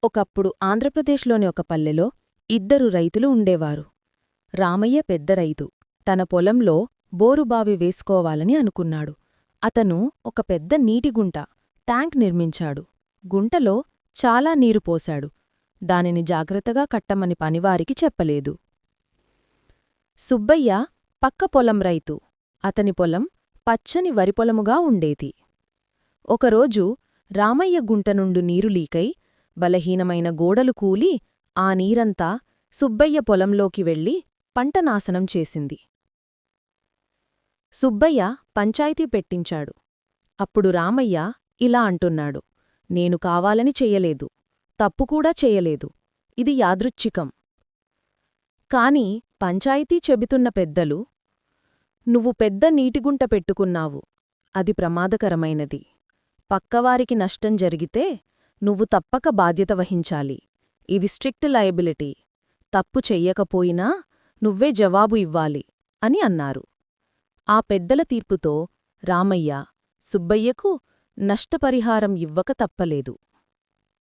ఒకప్పుడు ఆంధ్రప్రదేశ్లోని ఒక పల్లెలో ఇద్దరు రైతులు ఉండేవారు. రామయ్య పెద్ద రైతు. తన పొలంలో బోరుబావి వేసుకోవాలని అనుకున్నాడు. అతను ఒక పెద్ద నీటిగుంట, ట్యాంక్ నిర్మించాడు. గుంటలో చాలా నీరు పోశాడు. దానిని జాగ్రత్తగా కట్టమని పనివారికి చెప్పలేదు. సుబ్బయ్య పక్క పొలం రైతు. అతని పొలం పచ్చని వరిపొలముగా ఉండేది. ఒకరోజు రామయ్య గుంట నుండి నీరు లీకై బలహీనమైన గోడలు కూలి ఆ నీరంతా సుబ్బయ్య పొలంలోకి వెళ్లి పంట నాశనం చేసింది. సుబ్బయ్య పంచాయితీ పెట్టించాడు. అప్పుడు రామయ్య ఇలా అంటున్నాడు: నేను కావాలని చెయ్యలేదు, తప్పుకూడా చెయ్యలేదు, ఇది యాదృచ్ఛికం. కాని పంచాయితీ చెబుతున్న పెద్దలు, నువ్వు పెద్ద నీటిగుంట పెట్టుకున్నావు, అది ప్రమాదకరమైనది. పక్కవారికి నష్టం జరిగితే నువ్వు తప్పక బాధ్యత వహించాలి. ఇది స్ట్రిక్ట్ లయబిలిటీ. తప్పు చెయ్యకపోయినా నువ్వే జవాబు ఇవ్వాలి అని అన్నారు. ఆ పెద్దల తీర్పుతో రామయ్య సుబ్బయ్యకు నష్టపరిహారం ఇవ్వక తప్పలేదు.